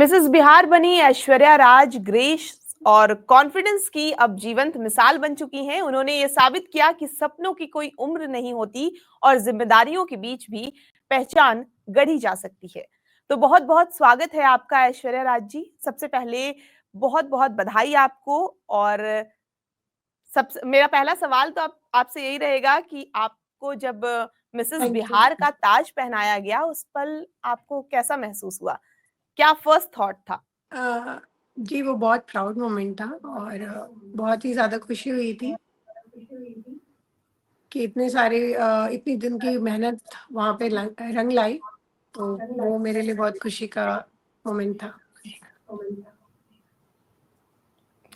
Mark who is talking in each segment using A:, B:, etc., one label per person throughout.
A: Mrs Bihar बनी ऐश्वर्या राज grace और confidence की अब जीवंत मिसाल बन चुकी हैं। उन्होंने ये साबित किया कि सपनों की कोई उम्र नहीं होती और जिम्मेदारियों के बीच भी पहचान गढ़ी जा सकती है। तो बहुत बहुत स्वागत है आपका ऐश्वर्या राज जी। सबसे पहले बहुत बहुत बधाई आपको। और सब मेरा पहला सवाल तो आपसे यही रहेगा कि आपको जब मिसेस
B: थैंक यू।
A: बिहार का ताज पहनाया गया उस पल आपको कैसा महसूस हुआ? क्या फर्स्ट थॉट था?
B: अ, जी, वो बहुत प्राउड मोमेंट था और बहुत ही ज़्यादा खुशी हुई थी कि इतने सारे इतनी दिन की मेहनत वहाँ पे रंग लाई, तो वो मेरे लिए बहुत खुशी का मोमेंट था।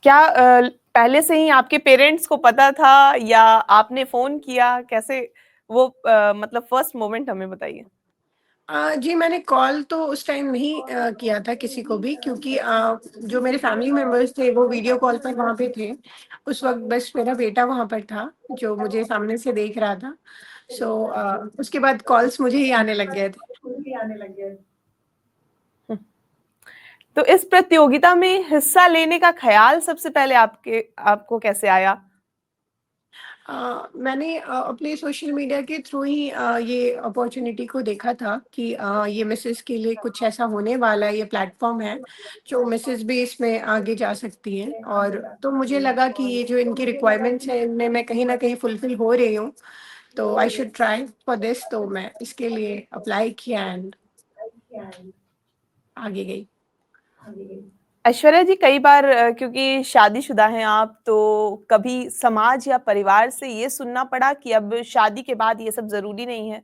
A: क्या पहले से ही आपके पेरेंट्स को पता था या आपने फोन किया? कैसे वो मतलब फर्स्ट मोमेंट हमें बताइए।
B: जी, मैंने कॉल तो उस टाइम नहीं किया था किसी को भी, क्योंकि जो मेरे फैमिली मेंबर्स थे वो वीडियो कॉल पर वहाँ पे थे। उस वक़्त बस मेरा बेटा वहाँ पर था, जो मुझे सामने से देख रहा था। उसके बाद कॉल्स मुझे ही आने लग गए थे।
A: तो इस प्रतियोगिता में हिस्सा लेने का ख्याल सबसे पहले आपको कैसे आया?
B: मैंने अपने सोशल मीडिया के थ्रू ही ये अपॉर्च्युनिटी को देखा था कि ये मिसेस के लिए कुछ ऐसा होने वाला है, ये प्लेटफ़ॉर्म है, जो मिसेस भी इसमें आगे जा सकती हैं। और तो मुझे लगा कि ये जो इनकी रिक्वायरमेंट्स हैं, इनमें मैं कहीं न कहीं फुलफ़िल हो रही हूँ, तो I should try for this. तो मैं इसके लिए अप्लाई किया एंड आगे गई।
A: ऐश्वर्या जी, कई बार क्योंकि शादीशुदा हैं आप, तो कभी समाज या परिवार से ये सुनना पड़ा कि अब शादी के बाद ये सब ज़रूरी नहीं है।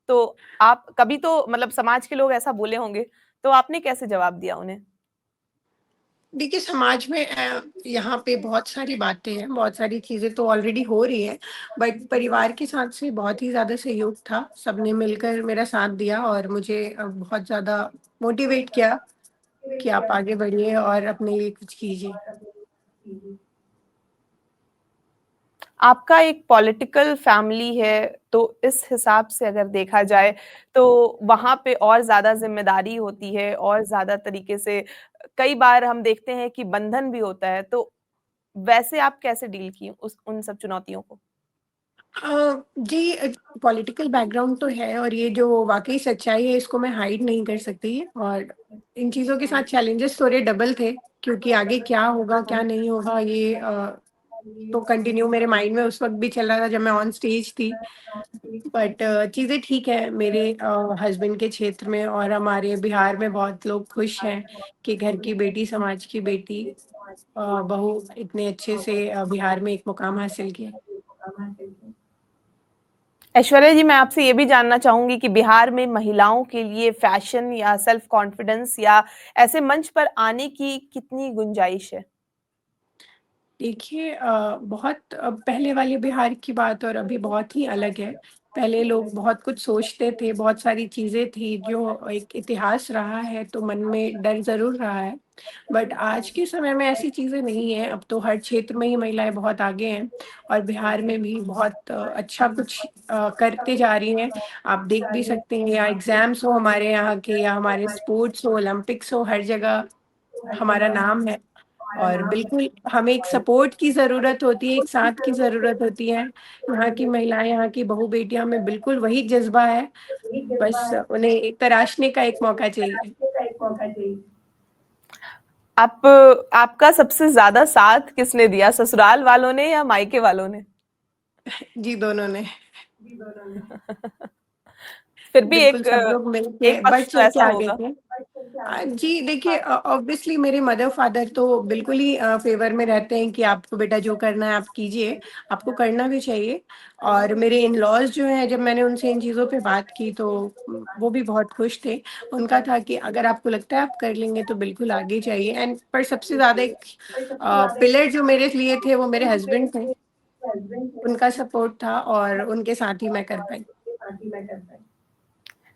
A: तो आप कभी तो मतलब समाज के लोग ऐसा बोले होंगे, तो आपने कैसे जवाब दिया उन्हें?
B: देखिए, समाज में यहाँ पे बहुत सारी बातें हैं, बहुत सारी चीज़ें तो ऑलरेडी हो रही हैं, बट परिवार के साथ से बहुत ही ज़्यादा सहयोग था। सबने मिलकर मेरा साथ दिया और मुझे बहुत ज़्यादा मोटिवेट किया कि आप आगे बढ़िए और अपने लिए कुछ कीजिए।
A: आपका एक पॉलिटिकल फैमिली है, तो इस हिसाब से अगर देखा जाए, तो वहाँ पे और ज़्यादा ज़िम्मेदारी होती है और ज़्यादा तरीके से कई बार हम देखते हैं कि बंधन भी होता है। तो वैसे आप कैसे डील की उस उन सब चुनौतियों को?
B: जी, पॉलिटिकल बैकग्राउंड तो है और ये जो वाक़ई सच्चाई है इसको मैं हाइड नहीं कर सकती। और इन चीज़ों के साथ चैलेंजेस थोड़े डबल थे, क्योंकि आगे क्या होगा, क्या नहीं होगा, ये तो कंटिन्यू मेरे माइंड में उस वक़्त भी चल रहा था जब मैं ऑन स्टेज थी। बट चीज़ें ठीक है मेरे हस्बैंड के क्षेत्र में, और हमारे बिहार में बहुत लोग खुश हैं कि घर की बेटी, समाज की बेटी, बहू इतने अच्छे से बिहार में एक मुकाम हासिल किया।
A: ऐश्वर्या जी, मैं आपसे ये भी जानना चाहूँगी कि बिहार में महिलाओं के लिए फैशन या सेल्फ कॉन्फिडेंस या ऐसे मंच पर आने की कितनी गुंजाइश है?
B: देखिए, बहुत पहले वाले बिहार की बात और अभी बहुत ही अलग है। पहले लोग बहुत कुछ सोचते थे, बहुत सारी चीज़ें थी, जो एक इतिहास रहा है, तो मन में डर ज़रूर रहा है। बट आज के समय में ऐसी चीज़ें नहीं हैं, अब तो हर क्षेत्र में ही महिलाएँ बहुत आगे हैं और बिहार में भी बहुत अच्छा कुछ करते जा रही हैं। आप देख भी सकते हैं, या एग्ज़ाम्स हो हमारे यहाँ के, या हमारे स्पोर्ट्स हो, ओलंपिक्स हो, हर जगह हमारा नाम है। और बिल्कुल हमें एक सपोर्ट की ज़रूरत होती है, एक साथ की ज़रूरत होती है। यहाँ की महिलाएँ, यहाँ की बहू-बेटियाँ में बिल्कुल वही जज़्बा है, बस उन्हें एक तराशने का एक मौका चाहिए।
A: आप आपका सबसे ज़्यादा साथ किसने दिया, ससुराल वालों ने या मायके वालों ने?
B: जी, दोनों ने।
A: फिर भी
B: बिल्कुल सब लोग मिलके
A: एक पक्ष तो
B: बढ़-चढ़ के
A: ऐसा
B: आगे
A: होगा।
B: थे। जी, देखिए, ऑब्वियसली मेरे मदर-फादर तो बिल्कुल ही फ़ेवर में रहते हैं कि आपको बेटा जो करना है आप कीजिए, आपको करना भी चाहिए। और मेरे इन-लॉज़ जो हैं, जब मैंने उनसे इन चीज़ों पे बात की तो वो भी बहुत खुश थे। उनका था कि अगर आपको लगता है आप कर लेंगे तो बिल्कुल आगे जाइए। एंड पर सबसे ज़्यादा एक पिलर जो मेरे लिए थे वो मेरे हस्बैंड थे। उनका सपोर्ट था और उनके साथ ही मैं कर पाई।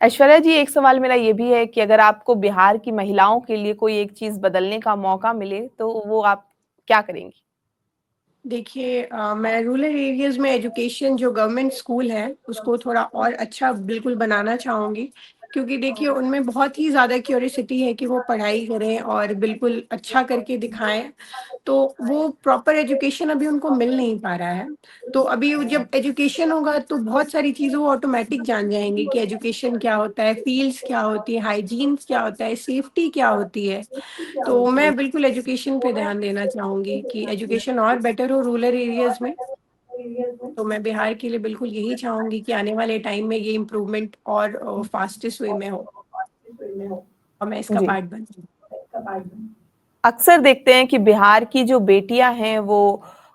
A: ऐश्वर्या जी, एक सवाल मेरा ये भी है कि अगर आपको बिहार की महिलाओं के लिए कोई एक चीज़ बदलने का मौका मिले, तो वो आप क्या करेंगी?
B: देखिए, मैं रूरल एरियाज़ में एजुकेशन जो गवर्नमेंट स्कूल है, उसको थोड़ा और अच्छा बिल्कुल बनाना चाहूँगी, क्योंकि देखिए उनमें बहुत ही ज़्यादा क्यूरियोसिटी है कि वो पढ़ाई करें और बिल्कुल अच्छा करके दिखाएँ। तो वो प्रॉपर एजुकेशन अभी उनको मिल नहीं पा रहा है। तो अभी वो जब एजुकेशन होगा तो बहुत सारी चीज़ें वो ऑटोमैटिक जान जाएँगे कि एजुकेशन क्या होता है, फ़ील्ड्स क्या होती है, हाइजीन्स क्या होता है, सेफ्टी क्या होती है। तो मैं बिल्कुल एजुकेशन पे ध्यान देना चाहूँगी कि एजुकेशन और बेटर हो रूरल एरियाज़ में। तो मैं बिहार के लिए बिल्कुल यही चाहूँगी कि आने वाले टाइम में ये इम्प्रूवमेंट और फ़ास्टेस्ट वे में हो और मैं इसका
A: जी।
B: पार्ट बनूँ।
A: अक्सर देखते हैं कि बिहार की जो बेटियां हैं वो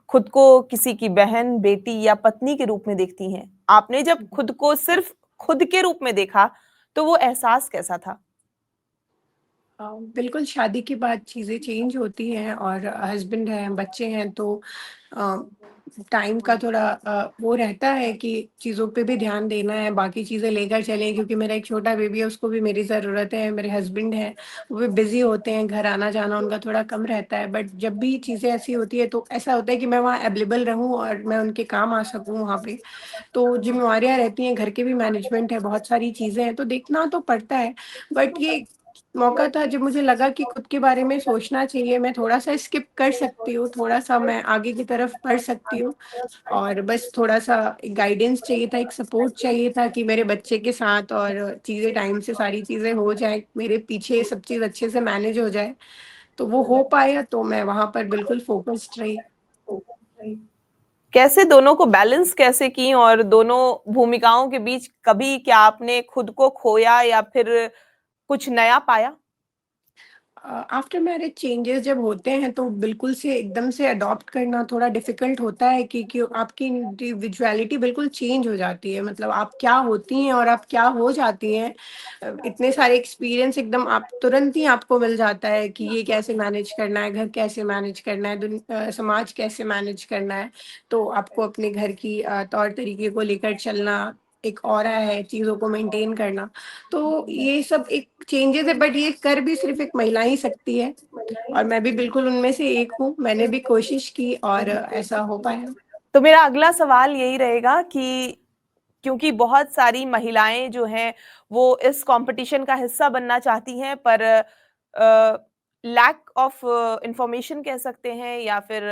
A: खुद को किसी की बहन, बेटी या पत्नी के रूप में देखती हैं। आपने जब खुद को सिर्फ खुद के रूप में देखा, तो वो एहसास कैसा था?
B: बिल्कुल शादी के बाद चीज़ें चेंज होती हैं और हस्बैंड हैं, बच्चे हैं तो अ, टाइम का थोड़ा वो रहता है कि चीज़ों पे भी ध्यान देना है, बाकी चीज़ें लेकर चलें क्योंकि मेरा एक छोटा बेबी है, उसको भी मेरी ज़रूरत है, मेरे हस्बैंड हैं, वो भी बिज़ी होते हैं, घर आना-जाना उनका थोड़ा कम रहता है। बट जब भी चीज़ें ऐसी होती है तो ऐसा होता है कि मैं वहाँ अवेलेबल रहूँ और मैं उनके काम आ सकूँ वहाँ पे। तो ज़िम्मेवारियाँ रहती हैं, घर के भी मैनेजमेंट है, बहुत सारी चीज़ें हैं, तो देखना तो पड़ता है। बट ये मौका था जब मुझे लगा कि खुद के बारे में सोचना चाहिए, मैं थोड़ा-सा स्किप कर सकती हूँ, थोड़ा-सा मैं आगे की तरफ बढ़ सकती हूँ और बस थोड़ा-सा गाइडेंस चाहिए था, एक सपोर्ट चाहिए था कि मेरे बच्चे के साथ और चीज़ें टाइम से सारी चीज़ें हो जाएँ, मेरे पीछे सब चीज़ अच्छे से मैनेज हो जाए। तो वो हो पाया तो मैं वहाँ पर बिल्कुल फ़ोकस्ड रही।
A: कैसे दोनों को बैलेंस कैसे की और दोनों भूमिकाओं के बीच कभी क्या आपने खुद को खोया या फिर कुछ नया पाया?
B: आफ्टर मैरिज चेंजेस जब होते हैं तो बिल्कुल से एकदम से अडॉप्ट करना थोड़ा डिफ़िकल्ट होता है कि आपकी इंडिविजुअलिटी बिल्कुल चेंज हो जाती है। मतलब आप क्या होती हैं और आप क्या हो जाती हैं। इतने सारे एक्सपीरियंस एकदम आप तुरंत ही आपको मिल जाता है कि ये कैसे मैनेज करना है, घर कैसे मैनेज करना है, समाज कैसे मैनेज करना है। तो आपको अपने घर की तौर तरीके को लेकर चलना, एक ऑरा है, चीज़ों को मेंटेन करना। तो ये सब एक चेंजेज़ है बट ये कर भी सिर्फ़ एक महिला ही सकती है और मैं भी बिल्कुल उनमें से एक हूँ। मैंने भी कोशिश की और ऐसा हो पाया।
A: तो मेरा अगला सवाल यही रहेगा कि क्योंकि बहुत सारी महिलाएं जो हैं वो इस कंपटीशन का हिस्सा बनना चाहती हैं पर लैक ऑफ इंफॉर्मेशन कह सकते हैं या फिर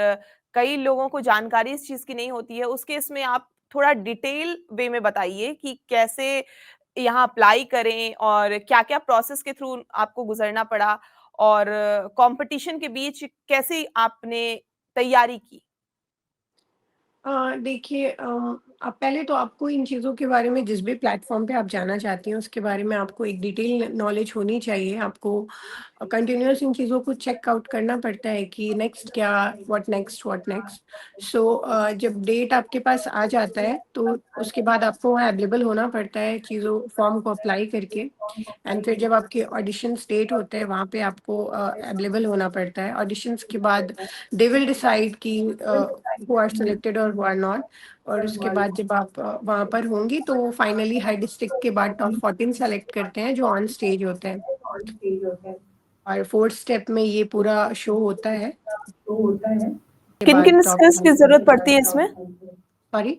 A: कई लोगों को जानकारी इस चीज की नहीं होती है उस केस में आप थोड़ा डिटेल वे में बताइए कि कैसे यहाँ अप्लाई करें और क्या-क्या प्रोसेस के थ्रू आपको गुजरना पड़ा और कंपटीशन के बीच कैसे आपने तैयारी की?
B: देखिए अब पहले तो आपको इन चीज़ों के बारे में जिस भी प्लेटफ़ॉर्म पे आप जाना चाहती हैं, उसके बारे में आपको एक डिटेल नॉलेज होनी चाहिए। आपको कंटिन्यूअस इन चीज़ों को चेक आउट करना पड़ता है कि नेक्स्ट क्या, व्हाट नेक्स्ट। सो जब डेट आपके पास आ जाता है, तो उसके बाद आपको वहाँ अवेलेबल होना पड़ता है चीज़ों फॉर्म को अप्लाई करके। एंड फिर जब आपके ऑडिशंस डेट होते हैं, वहाँ पे आपको अवेलेबल होना पड़ता है। ऑडिशंस के बाद दे विल डिसाइड कि हू आर सिलेक्टेड और हू आर नॉट। और उसके बाद जब आप वहाँ पर होंगी तो वो फाइनली हर डिस्ट्रिक्ट के बाद टॉप 14 सेलेक्ट करते हैं जो ऑन स्टेज होते हैं और फोर्थ स्टेप में ये पूरा शो होता है के बाद
A: किन-किन
B: टॉप
A: स्किल्स की ज़रूरत पड़ती है इसमें?
B: सॉरी।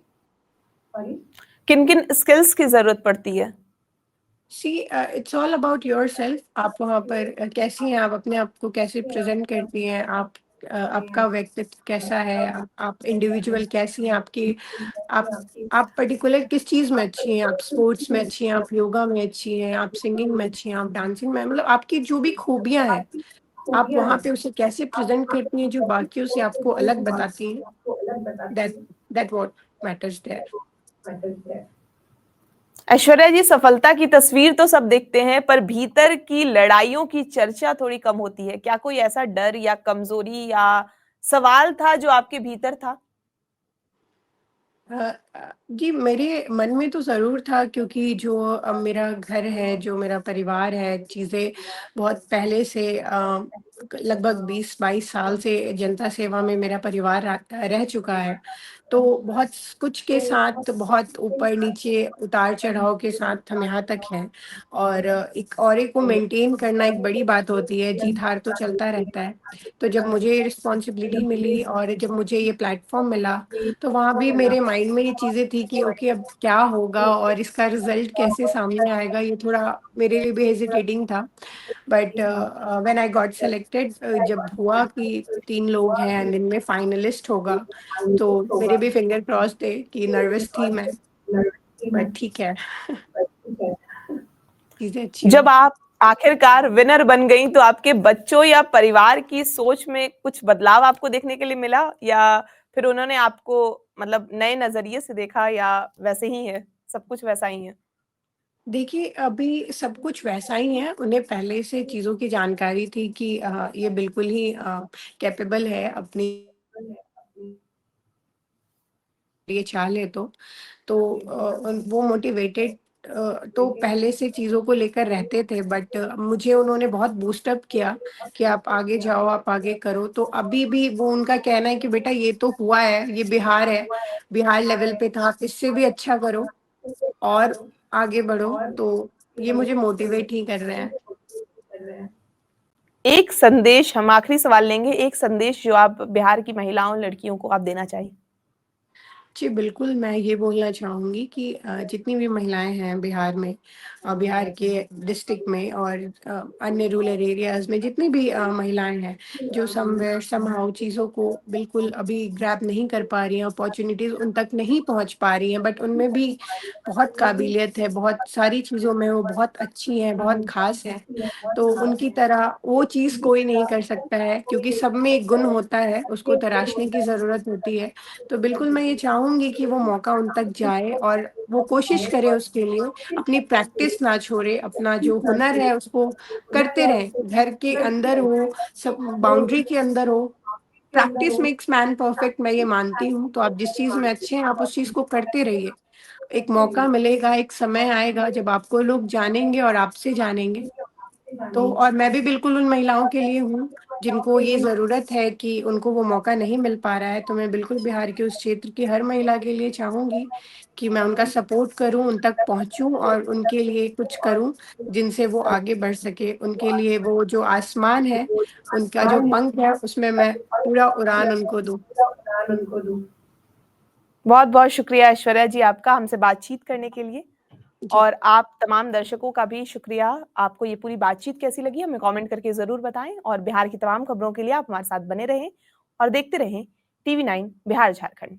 A: किन-किन स्किल्स की ज़रूरत पड़ती है?
B: See it's all about yourself. आप वहाँ पर कैसी हैं, आप अपने आप को कैसे प्रेज़ेंट करती हैं, आप आपका व्यक्तित्व कैसा है, आप इंडिविजुअल कैसी हैं, आप आप पर्टिकुलर किस चीज़ में अच्छी हैं, आप स्पोर्ट्स में अच्छी हैं, आप योगा में अच्छी हैं, आप सिंगिंग में अच्छी हैं, आप डांसिंग में मतलब आपकी जो भी खूबियाँ हैं, आप वहाँ पे उसे कैसे प्रेज़ेंट करती हैं जो बाकियों से आपको अलग बताती हैं, that that what matters there.
A: Aishwarya ji सफलता की तस्वीर तो सब देखते हैं पर भीतर की लड़ाइयों की चर्चा थोड़ी कम होती है। क्या कोई ऐसा डर या कमजोरी या सवाल था जो आपके भीतर था?
B: जी, मेरे मन में तो ज़रूर था क्योंकि जो मेरा घर है, जो मेरा परिवार है, चीज़ें बहुत पहले से लगभग 20-22 साल से जनता सेवा में मेरा परिवार रह चुका है। तो बहुत कुछ के साथ बहुत ऊपर-नीचे, उतार-चढ़ाव के साथ हम यहाँ तक हैं और एक ऑरे को मेंटेन करना एक बड़ी बात होती है, जीत-हार तो चलता रहता है। तो जब मुझे रिस्पॉन्सिबिलिटी मिली और जब मुझे ये प्लेटफ़ॉर्म मिला, तो वहाँ भी मेरे माइंड में ये चीज़ें थी कि ओके अब क्या होगा और इसका रिज़ल्ट कैसे सामने आएगा, ये थोड़ा मेरे लिए भी हेजिटेटिंग था। But when I got selected जब हुआ कि 3 लोग हैं एंड इनमें फाइनलिस्ट होगा, तो मेरे भी फिंगर क्रॉस्ड थे कि नर्वस थी मैं, बट ठीक है, चीज़ें अच्छी
A: जब
B: हुई।
A: आप आखिरकार विनर बन गईं, तो आपके बच्चों या परिवार की सोच में कुछ बदलाव आपको देखने के लिए मिला? या फिर उन्होंने आपको मतलब नए नज़रिए से देखा या वैसे ही है, सब कुछ वैसा ही है?
B: देखिए, अभी सब कुछ वैसा ही है, उन्हें पहले से चीज़ों की जानकारी थी कि ये बिल्कुल ही कैपेबल है अपनी ये चाहे तो। तो वो मोटिवेटेड तो पहले से चीज़ों को लेकर रहते थे बट मुझे उन्होंने बहुत बूस्ट अप किया कि आप आगे जाओ, आप आगे करो। तो अभी भी वो उनका कहना है कि बेटा ये तो हुआ है, ये बिहार है, बिहार लेवल पे था, आप इससे भी अच्छा करो और आगे बढ़ो। तो ये मुझे मोटिवेट ही कर रहे हैं।
A: एक संदेश हम आखिरी सवाल लेंगे, एक संदेश जो आप बिहार की महिलाओं, लड़कियों को आप देना चाहिए?
B: जी, बिल्कुल, मैं ये बोलना चाहूँगी कि जितनी भी महिलाएँ हैं बिहार में बिहार के डिस्ट्रिक्ट में और अन्य रूरल एरियाज़ में जितनी भी महिलाएँ हैं, जो समवेयर समहाउ चीज़ों को बिल्कुल अभी ग्रैब नहीं कर पा रही हैं, अपॉर्च्युनिटीज़ उन तक नहीं पहुँच पा रही हैं, बट उनमें भी बहुत काबिलियत है, बहुत सारी चीज़ों में वो बहुत अच्छी हैं, बहुत ख़ास हैं। तो उनकी तरह वो चीज़ कोई नहीं कर सकता है क्योंकि सब में एक गुण होता है, उसको तराशने की ज़रूरत होती है। तो बिल्कुल मैं ये चाहूँगी कि वो मौका उन तक जाए और वो कोशिश करें उसके लिए, अपनी प्रैक्टिस ना छोड़े, अपना जो हुनर है उसको करते रहें। घर के अंदर हो, सब बाउंड्री के अंदर हो, प्रैक्टिस मेक्स मैन परफेक्ट मैं ये मानती हूँ। तो आप जिस चीज़ में अच्छे हैं, आप उस चीज़ को करते रहिए। एक मौका मिलेगा, एक समय आएगा जब आपको लोग जानेंगे और आपसे जानेंगे। तो और मैं भी बिल्कुल उन महिलाओं के लिए हूँ, जिनको ये ज़रूरत है कि उनको वो मौका नहीं मिल पा रहा है, तो मैं बिल्कुल बिहार के उस क्षेत्र की हर महिला के लिए चाहूँगी कि मैं उनका सपोर्ट करूँ, उन तक पहुँचूँ और उनके लिए कुछ करूँ, जिनसे वो आगे बढ़ सके। उनके लिए वो जो आसमान है, उनका जो पंख है, उसमें मैं पूरा उड़ान उनको दूँ।
A: बहुत-बहुत शुक्रिया ऐश्वर्या जी आपका हमसे बातचीत करने के लिए
B: जी।
A: और आप तमाम दर्शकों का भी शुक्रिया। आपको ये पूरी बातचीत कैसी लगी हमें कमेंट करके ज़रूर बताएँ और बिहार की तमाम खबरों के लिए आप हमारे साथ बने रहें और देखते रहें टीवी 9 बिहार झारखंड।